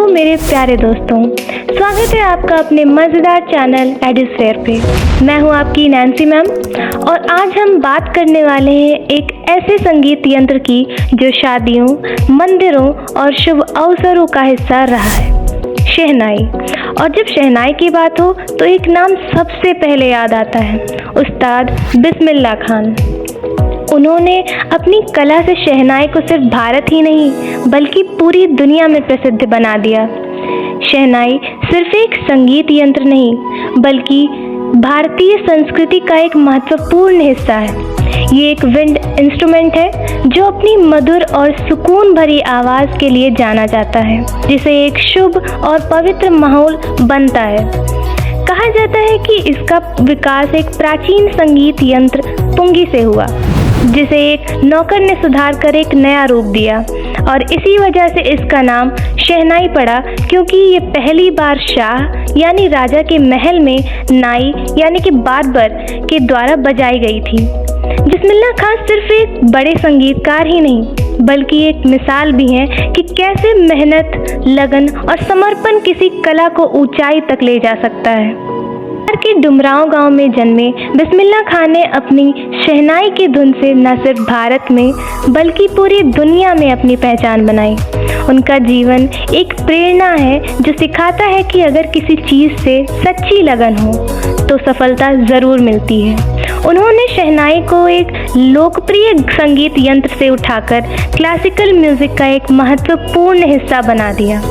मेरे प्यारे दोस्तों, स्वागत है आपका अपने मज़ेदार चैनल एडिसफेयर पे। मैं हूं आपकी नैन्सी मैम और आज हम बात करने वाले हैं एक ऐसे संगीत यंत्र की जो शादियों, मंदिरों और शुभ अवसरों का हिस्सा रहा है, शहनाई। और जब शहनाई की बात हो तो एक नाम सबसे पहले याद आता है, उस्ताद बिस्मिल्लाह खान। उन्होंने अपनी कला से शहनाई को सिर्फ भारत ही नहीं बल्कि पूरी दुनिया में प्रसिद्ध बना दिया। शहनाई सिर्फ एक संगीत यंत्र नहीं बल्कि भारतीय संस्कृति का एक महत्वपूर्ण हिस्सा है। ये एक विंड इंस्ट्रूमेंट है जो अपनी मधुर और सुकून भरी आवाज़ के लिए जाना जाता है, जिसे एक शुभ और पवित्र माहौल बनता है। कहा जाता है कि इसका विकास एक प्राचीन संगीत यंत्र पुंगी से हुआ, जिसे एक नौकर ने सुधार कर एक नया रूप दिया और इसी वजह से इसका नाम शहनाई पड़ा, क्योंकि ये पहली बार शाह यानी राजा के महल में नाई यानी कि बारबर के द्वारा बजाई गई थी। बिस्मिल्लाह खान सिर्फ एक बड़े संगीतकार ही नहीं बल्कि एक मिसाल भी है कि कैसे मेहनत, लगन और समर्पण किसी कला को ऊंचाई तक ले जा सकता है। बिहार के डुमरांव गांव में जन्मे बिस्मिल्लाह खान ने अपनी शहनाई की धुन से न सिर्फ भारत में बल्कि पूरी दुनिया में अपनी पहचान बनाई। उनका जीवन एक प्रेरणा है जो सिखाता है कि अगर किसी चीज़ से सच्ची लगन हो तो सफलता ज़रूर मिलती है। उन्होंने शहनाई को एक लोकप्रिय संगीत यंत्र से उठाकर क्लासिकल म्यूज़िक का एक महत्वपूर्ण हिस्सा बना दिया।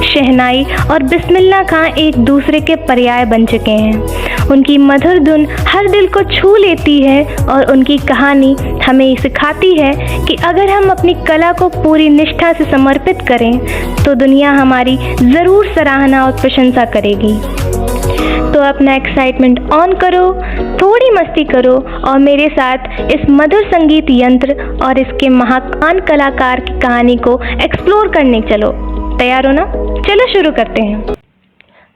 शहनाई और बिस्मिल्लाह खान एक दूसरे के पर्याय बन चुके हैं। उनकी मधुर धुन हर दिल को छू लेती है और उनकी कहानी हमें सिखाती है कि अगर हम अपनी कला को पूरी निष्ठा से समर्पित करें तो दुनिया हमारी ज़रूर सराहना और प्रशंसा करेगी। तो अपना एक्साइटमेंट ऑन करो, थोड़ी मस्ती करो और मेरे साथ इस मधुर संगीत यंत्र और इसके महान कलाकार की कहानी को एक्सप्लोर करने चलो। तैयार हो ना? चलो शुरू करते हैं।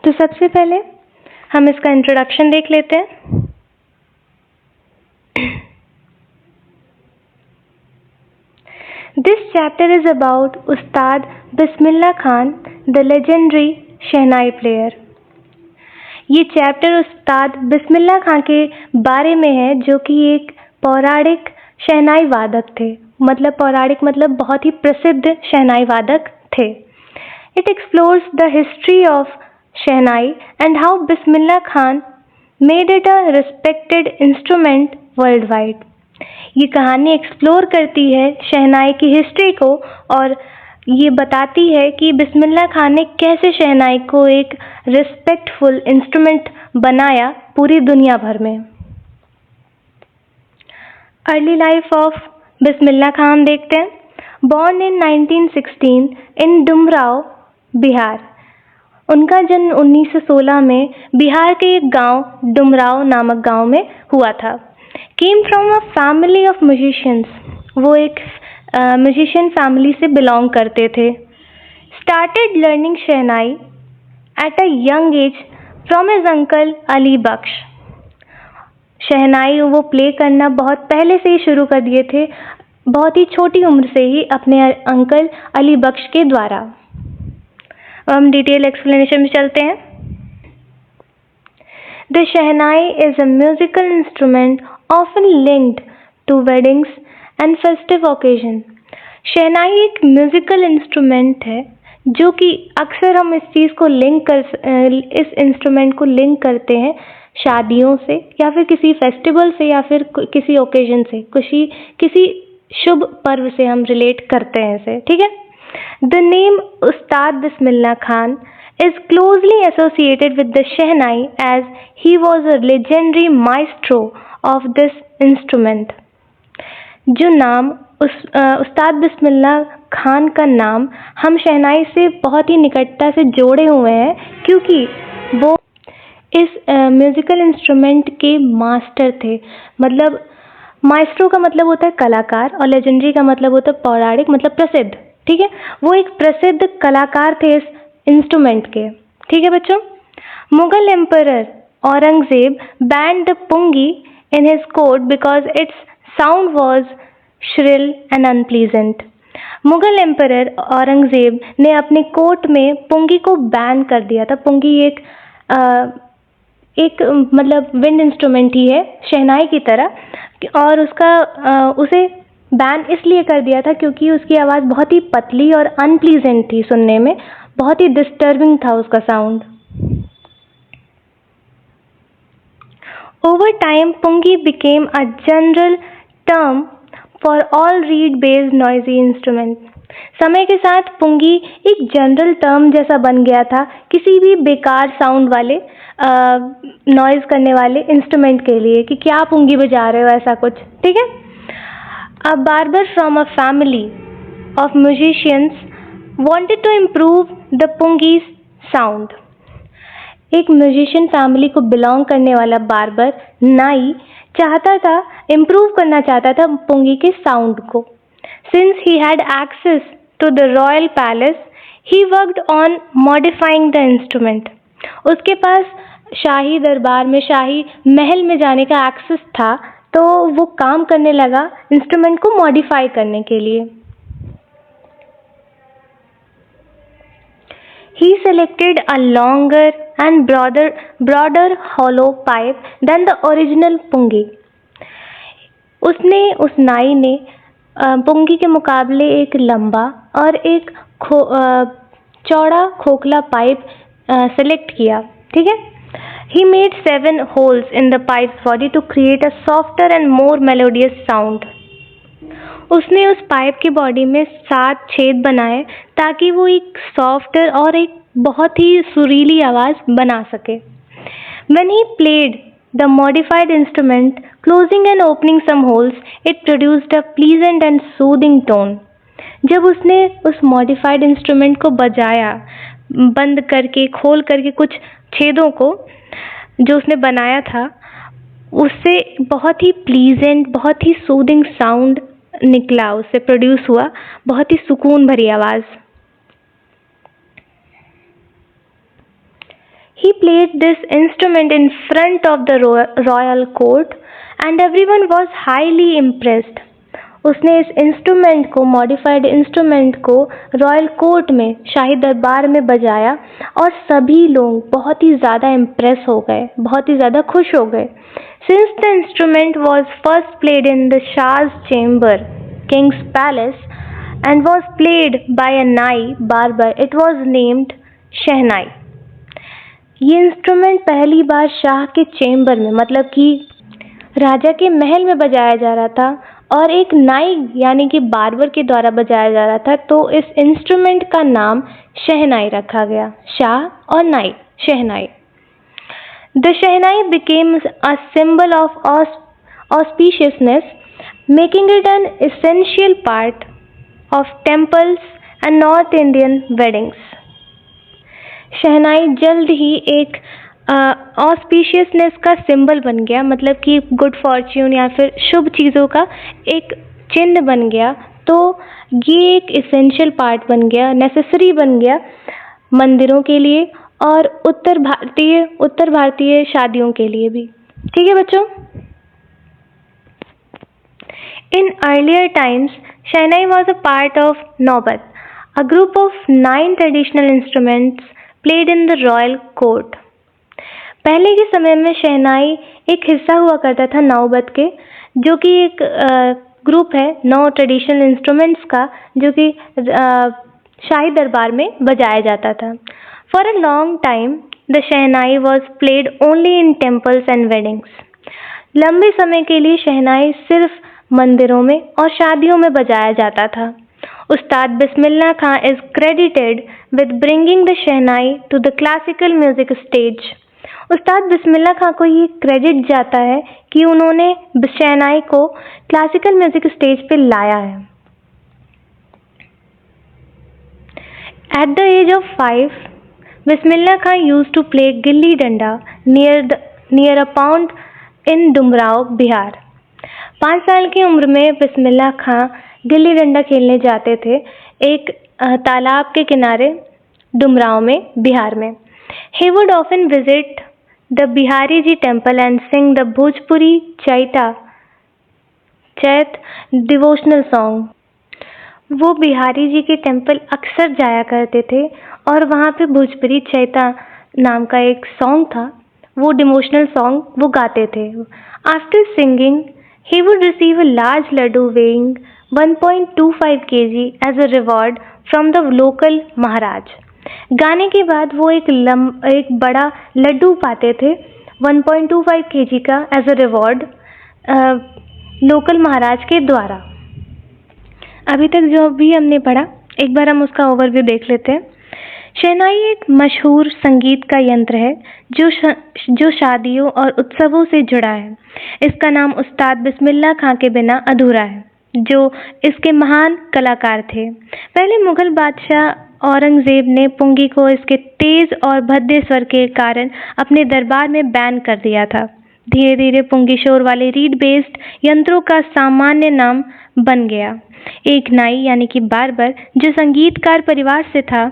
तो सबसे पहले हम इसका इंट्रोडक्शन देख लेते हैं। This chapter is about Ustad Bismillah Khan, the legendary shehnai player। ये चैप्टर उस्ताद बिस्मिल्लाह खान के बारे में है, जो कि एक पौराणिक शहनाई वादक थे। मतलब पौराणिक मतलब बहुत ही प्रसिद्ध शहनाई वादक थे। It explores the history of shehnai and how Bismillah Khan made it a respected instrument worldwide। ये कहानी एक्सप्लोर करती है शहनाई की हिस्ट्री को और ये बताती है कि बिस्मिल्लाह खान ने कैसे शहनाई को एक रिस्पेक्टफुल इंस्ट्रूमेंट बनाया पूरी दुनिया भर में। Early life of Bismillah Khan देखते हैं। बॉर्न इन 1916 इन डुमराव, बिहार। उनका जन्म 1916 में बिहार के एक गांव डुमराव नामक गांव में हुआ था। Came from a family of musicians. वो एक म्यूजिशियन फैमिली से बिलोंग करते थे। Started learning shehnai at a young age from his uncle Ali Bakhsh. Shehnai वो प्ले करना बहुत पहले से ही शुरू कर दिए थे, बहुत ही छोटी उम्र से ही अपने अंकल अली बख्श के द्वारा। अब हम डिटेल एक्सप्लेनेशन में चलते हैं। The shehnai is a musical instrument often linked to weddings and festive occasion. Shehnai एक म्यूजिकल इंस्ट्रूमेंट है जो कि अक्सर हम इस इंस्ट्रूमेंट को लिंक करते हैं शादियों से या फिर किसी फेस्टिवल से या फिर किसी ओकेजन से, किसी शुभ पर्व से हम रिलेट करते हैं इसे। ठीक है। The name Ustad Bismillah Khan is closely associated with the shehnai as he was a legendary maestro of this instrument। जो नाम उस्ताद बिस्मिल्लाह खान का नाम हम शहनाई से बहुत ही निकटता से जोड़े हुए हैं, क्योंकि वो इस म्यूज़िकल इंस्ट्रूमेंट के मास्टर थे। मतलब माइस्ट्रो का मतलब होता है कलाकार और लेजेंडरी का मतलब होता है पौराणिक, मतलब प्रसिद्ध। ठीक है। वो एक प्रसिद्ध कलाकार थे इस इंस्ट्रूमेंट के। ठीक है बच्चों। Mughal emperor Aurangzeb banned the pungi in his court because its sound was shrill and unpleasant. Mughal emperor Aurangzeb ने अपने कोर्ट में पुंगी को बैन कर दिया था। पुंगी एक मतलब विंड इंस्ट्रूमेंट ही है, शहनाई की तरह, और उसे बैन इसलिए कर दिया था क्योंकि उसकी आवाज़ बहुत ही पतली और अनप्लीजेंट थी सुनने में, बहुत ही डिस्टर्बिंग था उसका sound. Over time pungi became a general term for all reed based noisy instrument. समय के साथ पुंगी एक जनरल टर्म जैसा बन गया था किसी भी बेकार साउंड वाले नॉइज करने वाले इंस्ट्रूमेंट के लिए, कि क्या पुंगी बजा रहे हो, ऐसा कुछ। ठीक है। अ barber from a family of musicians wanted to improve the pungi's sound। एक म्यूजिशियन फैमिली को बिलोंग करने वाला बार्बर नाई चाहता था, इम्प्रूव करना चाहता था पुंगी के साउंड को। Since he had access to the royal palace he worked on modifying the instrument. उसके पास शाही दरबार में, शाही महल में जाने का एक्सेस था, तो वो काम करने लगा इंस्ट्रूमेंट को मॉडिफाई करने के लिए। He selected a longer and broader hollow pipe than the original pungi। उस नाई ने पुंगी के मुकाबले एक लंबा और एक चौड़ा खोखला पाइप सेलेक्ट किया। ठीक है। He made 7 holes in the pipe's body to create a softer and more melodious sound। उसने उस पाइप की बॉडी में 7 छेद बनाए ताकि वो एक सॉफ्टर और एक बहुत ही सुरीली आवाज़ बना सके। When he played the modified instrument, closing and opening some holes, it produced a pleasant and soothing tone। जब उसने उस मॉडिफाइड इंस्ट्रूमेंट को बजाया, बंद करके खोल करके कुछ छेदों को जो उसने बनाया था, उससे बहुत ही प्लीजेंट, बहुत ही सूदिंग साउंड निकला, उससे प्रोड्यूस हुआ बहुत ही सुकून भरी आवाज़। He played this instrument in front of the royal court and everyone was highly impressed। उसने इस इंस्ट्रूमेंट को, मॉडिफाइड इंस्ट्रूमेंट को रॉयल कोर्ट में, शाही दरबार में बजाया और सभी लोग बहुत ही ज़्यादा इम्प्रेस हो गए, बहुत ही ज़्यादा खुश हो गए। Since the instrument was first played in the Shah's chamber, King's palace, and was played by a Nai barber, it was named शहनाई। ये इंस्ट्रूमेंट पहली बार शाह के चेम्बर में, मतलब कि राजा के महल में बजाया जा रहा था और एक नाई यानी कि बार्बर के द्वारा बजाया जा रहा था, तो इस इंस्ट्रूमेंट का नाम शहनाई रखा गया। शाह और नाई, शहनाई। The Shehnai became a symbol of auspiciousness, making it an essential part of temples and North Indian weddings। शहनाई जल्द ही एक ऑस्पिशियसनेस का सिंबल बन गया, मतलब कि गुड फॉर्च्यून या फिर शुभ चीज़ों का एक चिन्ह बन गया। तो ये एक इसेंशियल पार्ट बन गया, नेसेसरी बन गया मंदिरों के लिए और उत्तर भारतीय शादियों के लिए भी। ठीक है बच्चों। In earlier times shehnai was a part of naubat, a group of 9 traditional instruments played in the royal court. पहले के समय में शहनाई एक हिस्सा हुआ करता था नौबत के, जो कि एक ग्रुप है 9 ट्रेडिशनल इंस्ट्रूमेंट्स का, जो कि शाही दरबार में बजाया जाता था। For a long time, the shehnai was played only in temples and weddings। लंबे समय के लिए शहनाई सिर्फ मंदिरों में और शादियों में बजाया जाता था। उस्ताद बिस्मिल्लाह खां is credited with bringing the shehnai to the classical music stage। उस्ताद बिस्मिल्लाह खां को ये क्रेडिट जाता है कि उन्होंने शहनाई को क्लासिकल म्यूजिक स्टेज पे लाया है। At the age of 5, Bismillah Khan used to play gilli danda near a pond in Dumraon, Bihar. 5 साल की उम्र में बिस्मिल्लाह खां गिल्ली डंडा खेलने जाते थे एक तालाब के किनारे डुमराव में, बिहार में। He would often visit the Bihari Ji temple and sing the Bhojpuri चैत डिवोशनल सॉन्ग। वो बिहारी जी के टेम्पल अक्सर जाया करते थे और वहाँ पे भोजपुरी चैता नाम का एक सॉन्ग था, वो डिवोशनल सॉन्ग वो गाते थे। After singing he would receive a large laddu weighing 1.25 kg as a reward from the local Maharaj. गाने के बाद वो एक बड़ा लड्डू पाते थे 1.25 kg का एज अ रिवॉर्ड लोकल महाराज के द्वारा। अभी तक जो भी हमने पढ़ा, एक बार हम उसका ओवरव्यू देख लेते हैं। शहनाई एक मशहूर संगीत का यंत्र है जो शादियों और उत्सवों से जुड़ा है। इसका नाम उस्ताद बिस्मिल्लाह खां के बिना अधूरा है, जो इसके महान कलाकार थे। पहले मुगल बादशाह औरंगजेब ने पुंगी को इसके तेज और भद्दे स्वर के कारण अपने दरबार में बैन कर दिया था। धीरे धीरे पुंगी शोर वाले रीड बेस्ड यंत्रों का सामान्य नाम बन गया। एक नाई यानी कि बार्बर जो संगीतकार परिवार से था,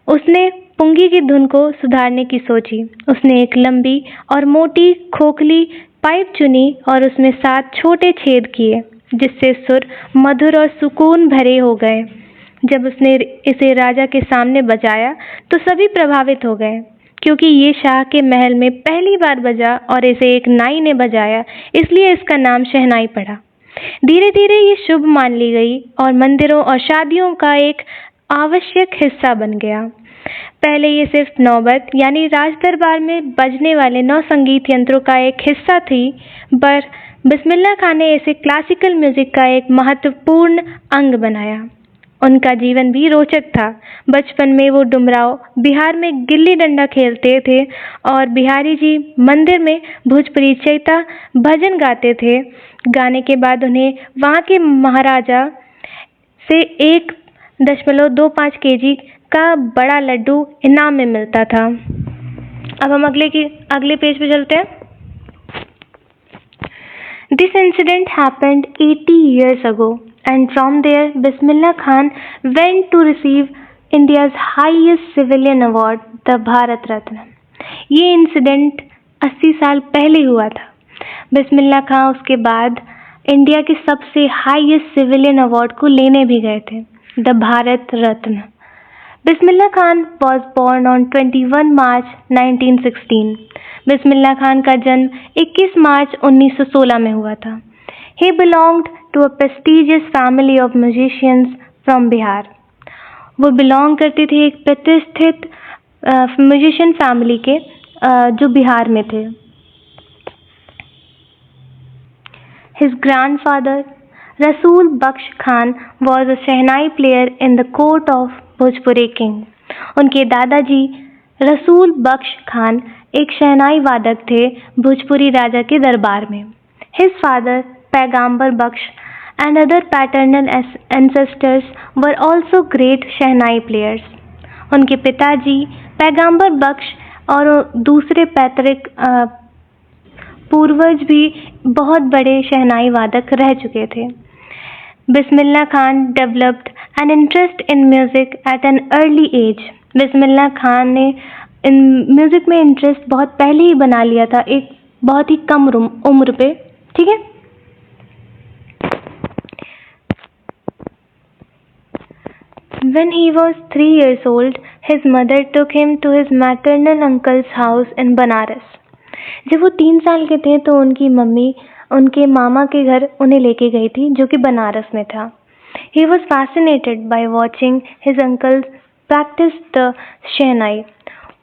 उसने पुंगी की धुन को सुधारने की सोची। उसने एक लंबी और मोटी खोखली पाइप चुनी और उसमें 7 छोटे छेद किए, जिससे सुर मधुर और सुकून भरे हो गए। जब उसने इसे राजा के सामने बजाया तो सभी प्रभावित हो गए, क्योंकि ये शाह के महल में पहली बार बजा और इसे एक नाई ने बजाया, इसलिए इसका नाम शहनाई पड़ा। धीरे धीरे ये शुभ मान ली गई और मंदिरों और शादियों का एक आवश्यक हिस्सा बन गया। पहले ये सिर्फ नौबत यानी राज दरबार में बजने वाले 9 संगीत यंत्रों का एक हिस्सा थी, पर बिस्मिल्लाह खां ने इसे क्लासिकल म्यूजिक का एक महत्वपूर्ण अंग बनाया। उनका जीवन भी रोचक था। बचपन में वो डुमराव बिहार में गिल्ली डंडा खेलते थे और बिहारी जी मंदिर में भोजपुरी चैता भजन गाते थे। गाने के बाद उन्हें वहाँ के महाराजा से 1.25 kg का बड़ा लड्डू इनाम में मिलता था। अब हम अगले पेज पे चलते हैं। This incident happened 80 years ago, and from there, Bismillah Khan went to receive India's highest civilian award, the Bharat Ratna. ये इंसिडेंट 80 साल पहले हुआ था। बिस्मिल्लाह खां उसके बाद इंडिया के सबसे हाईएस्ट सिविलियन अवार्ड को लेने भी गए थे, the Bharat Ratna. Bismillah Khan was born on 21 March 1916. Bismillah Khan का जन्म 21 मार्च 1916 में हुआ था। He belonged to a prestigious family of musicians from Bihar. वो बिलोंग करते थे एक प्रतिष्ठित म्यूजिशियन फैमिली के, जो बिहार में थे। His grandfather Rasool Baksh Khan was a shehnai player in the court of Bhojpuri king. उनके दादाजी रसूल बख्श खान एक शहनाई वादक थे भोजपुरी राजा के दरबार में। His father पैगंबर बख्श and other paternal ancestors were also great shehnai players. उनके पिताजी पैगंबर बख्श और दूसरे पैतृक पूर्वज भी बहुत बड़े शहनाई वादक रह चुके थे। Bismillah Khan developed an interest in music at an early age. Bismillah Khan ने म्यूजिक में इंटरेस्ट बहुत पहले ही बना लिया था, एक बहुत ही कम उम्र पे। ठीक है, When he was 3 years old, his mother took him to his maternal uncle's house in Banaras. जब वो 3 साल के थे तो उनकी मम्मी उनके मामा के घर उन्हें लेके गई थी, जो कि बनारस में था। He was fascinated by watching his uncle practice the शहनाई।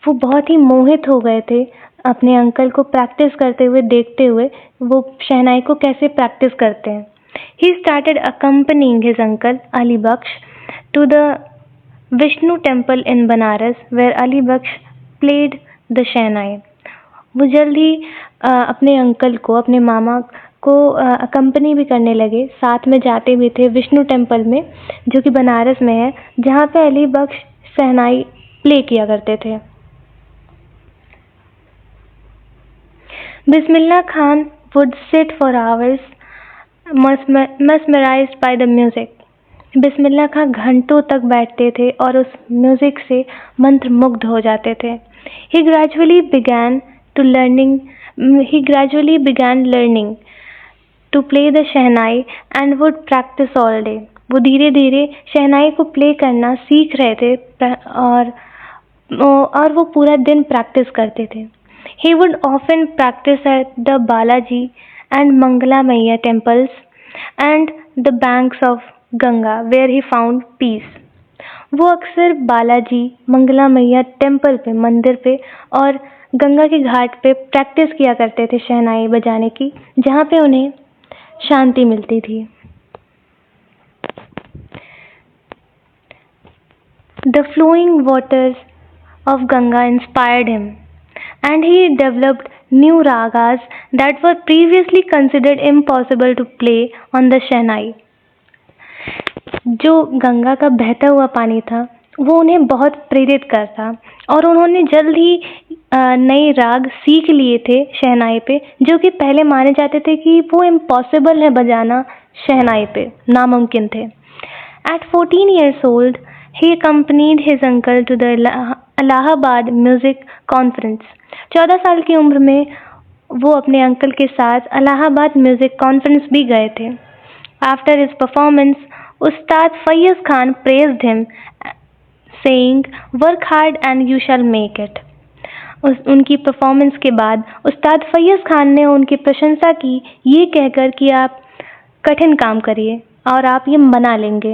वो बहुत ही मोहित हो गए थे अपने अंकल को प्रैक्टिस करते हुए, देखते हुए वो शहनाई को कैसे प्रैक्टिस करते हैं। He started accompanying his uncle Ali Baksh to the Vishnu temple in Banaras, where Ali Baksh played the शहनाई। वो जल्द ही अपने अंकल को, अपने मामा को अकम्पनी भी करने लगे, साथ में जाते भी थे विष्णु टेम्पल में, जो कि बनारस में है, जहाँ पे अली बख्श शहनाई प्ले किया करते थे। Bismillah Khan would sit for hours mesmerized by the music। Bismillah Khan घंटों तक बैठते थे और उस म्यूजिक से मंत्रमुग्ध हो जाते थे। He gradually began learning to play the shehnai and would practice all day। वो धीरे धीरे शहनाई को प्ले करना सीख रहे थे और वो पूरा दिन प्रैक्टिस करते थे। He would often practice at the Balaji and Mangala Maiya temples and the banks of Ganga where he found peace. वो अक्सर बालाजी मंगला मैया टेम्पल पे, मंदिर पे और गंगा के घाट पे प्रैक्टिस किया करते थे शहनाई बजाने की, जहाँ पे उन्हें शांति मिलती थी। The flowing waters of Ganga inspired him, and he developed new ragas that were previously considered impossible to play on the shehnai. जो गंगा का बहता हुआ पानी था वो उन्हें बहुत प्रेरित करता और उन्होंने जल्द ही नए राग सीख लिए थे शहनाई पे, जो कि पहले माने जाते थे कि वो इम्पॉसिबल है बजाना, शहनाई पे नामुमकिन थे। At 14 years old, he accompanied his uncle to the Allahabad Music Conference. 14 साल की उम्र में वो अपने अंकल के साथ अलाहाबाद म्यूजिक कॉन्फ्रेंस भी गए थे। After his performance, Ustad फैयज़ Khan praised him, saying, "Work hard and you shall make it." उनकी परफॉर्मेंस के बाद उस्ताद फैयज़ खान ने उनकी प्रशंसा की, ये कहकर कि आप कठिन काम करिए और आप ये बना लेंगे।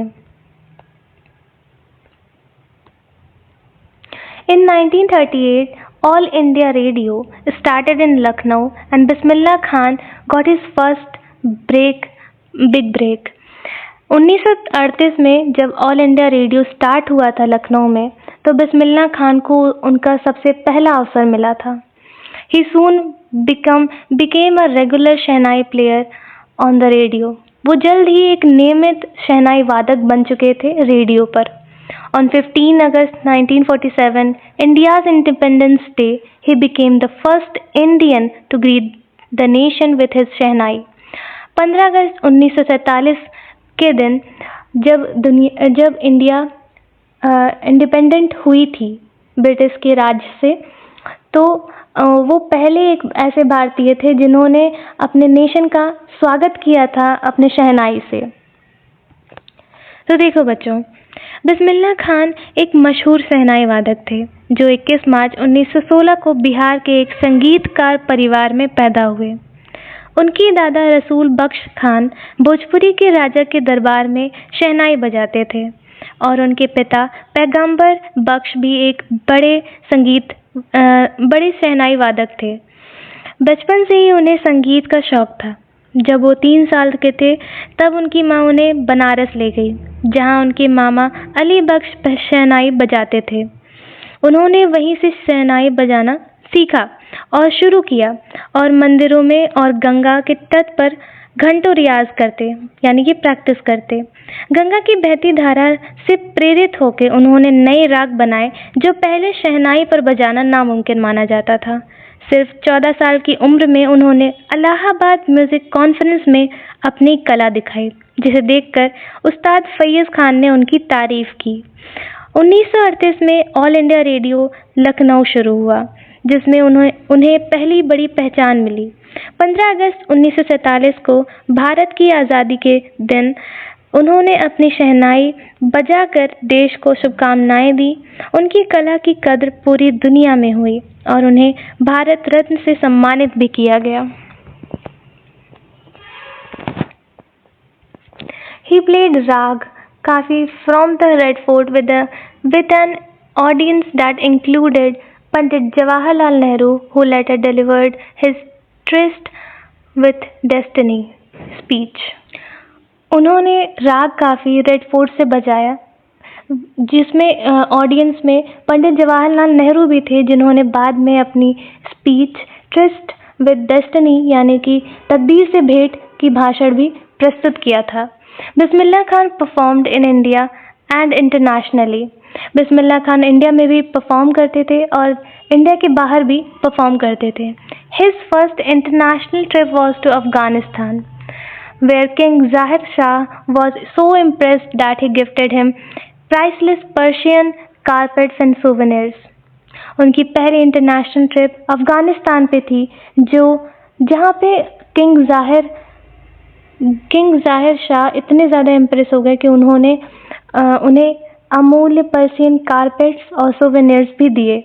In 1938, All India Radio started in Lucknow and Bismillah Khan got his first big break. 1938 में जब ऑल इंडिया रेडियो स्टार्ट हुआ था लखनऊ में, तो बिस्मिल्लाह खान को उनका सबसे पहला अवसर मिला था। He soon became a regular shehnai player on the radio. वो जल्द ही एक नियमित शहनाई वादक बन चुके थे रेडियो पर। On 15 August 1947, India's Independence Day, he became the first Indian to greet the nation with his शहनाई। 15 अगस्त 1947 के दिन जब इंडिया इंडिपेंडेंट हुई थी ब्रिटिश के राज से, तो वो पहले एक ऐसे भारतीय थे जिन्होंने अपने नेशन का स्वागत किया था अपने शहनाई से। तो देखो बच्चों, बिस्मिल्लाह खान एक मशहूर शहनाई वादक थे जो 21 मार्च 1916 को बिहार के एक संगीतकार परिवार में पैदा हुए। उनकी दादा रसूल बख्श खान भोजपुरी के राजा के दरबार में शहनाई बजाते थे और उनके पिता पैगंबर बख्श भी एक बड़े शहनाई वादक थे। बचपन से ही उन्हें संगीत का शौक था। जब वो 3 साल के थे तब उनकी माँ उन्हें बनारस ले गई, जहाँ उनके मामा अली बख्श शहनाई बजाते थे। उन्होंने वहीं से शहनाई बजाना सीखा और शुरू किया और मंदिरों में और गंगा के तट पर घंटों रियाज करते, यानी कि प्रैक्टिस करते। गंगा की बहती धारा से प्रेरित होकर उन्होंने नए राग बनाए जो पहले शहनाई पर बजाना नामुमकिन माना जाता था। सिर्फ 14 साल की उम्र में उन्होंने अलाहाबाद म्यूजिक कॉन्फ्रेंस में अपनी कला दिखाई, जिसे देखकर उस्ताद फैयज़ खान ने उनकी तारीफ की। 1938 में ऑल इंडिया रेडियो लखनऊ शुरू हुआ, जिसमें उन्हें पहली बड़ी पहचान मिली। 15 अगस्त 1947 को भारत की आज़ादी के दिन उन्होंने अपनी शहनाई बजाकर देश को शुभकामनाएं दी। उनकी कला की कद्र पूरी दुनिया में हुई और उन्हें भारत रत्न से सम्मानित भी किया गया। He played rag kafi from the Red Fort with an audience that included Pandit Jawaharlal Nehru, who later delivered his Tryst with Destiny speech. उन्होंने राग काफ़ी रेड फोर्ट से बजाया, जिसमें ऑडियंस में पंडित जवाहरलाल नेहरू भी थे, जिन्होंने बाद में अपनी स्पीच ट्रिस्ट विद डेस्टिनी यानी कि तकदीर से भेंट की भाषण भी प्रस्तुत किया था। Bismillah Khan performed in India and internationally. Bismillah Khan India में भी परफॉर्म करते थे और इंडिया के बाहर भी परफॉर्म करते थे। His first international trip was to Afghanistan, where King Zahir Shah was so impressed that he gifted him priceless Persian carpets and souvenirs. उनकी पहली इंटरनेशनल ट्रिप अफगानिस्तान पे थी, जहाँ पे किंग जाहिर किंग ज़ाहिर शाह इतने ज़्यादा इम्प्रेस हो गए कि उन्होंने उन्हें अमूल्य पर्शियन कारपेट्स और सोवेनिर्स भी दिए।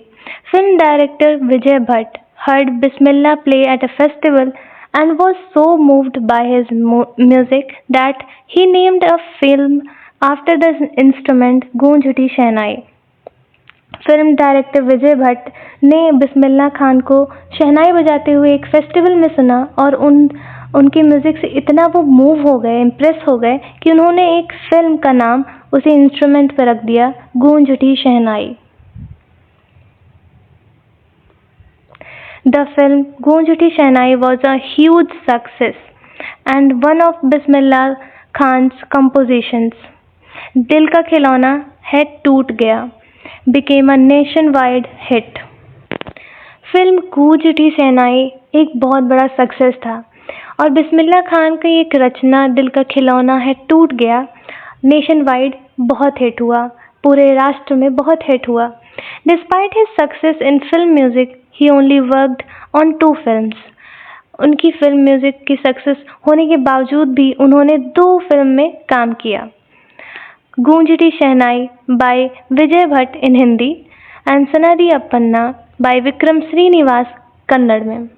Film director Vijay Bhatt heard Bismillah play at a festival and was so moved by his music that he named a film after the instrument गूंज उठी शहनाई। फिल्म डायरेक्टर विजय भट्ट ने बिस्मिल्लाह खान को शहनाई बजाते हुए एक फेस्टिवल में सुना और उनकी म्यूजिक से इतना वो मूव हो गए, इम्प्रेस हो गए कि उन्होंने एक फिल्म का नाम उसी इंस्ट्रूमेंट पर रख दिया, गूंज उठी शहनाई। The film गूंज उठी शहनाई was a huge success and one of Bismillah Khan's compositions. दिल का खिलौना है टूट गया became a nationwide hit. Film गूंज उठी शहनाई एक बहुत बड़ा सक्सेस था और बिस्मिल्लाह खान की एक रचना दिल का खिलौना है टूट गया नेशन वाइड बहुत हिट हुआ, पूरे राष्ट्र में बहुत हिट हुआ। Despite his success in film music he only worked on 2 films. उनकी फिल्म म्यूजिक की सक्सेस होने के बावजूद भी उन्होंने 2 फिल्म में काम किया। Goonj Uthi Shehnai by Vijay Bhatt in Hindi and Sanadi Appanna by Vikram Srinivas Kannada में।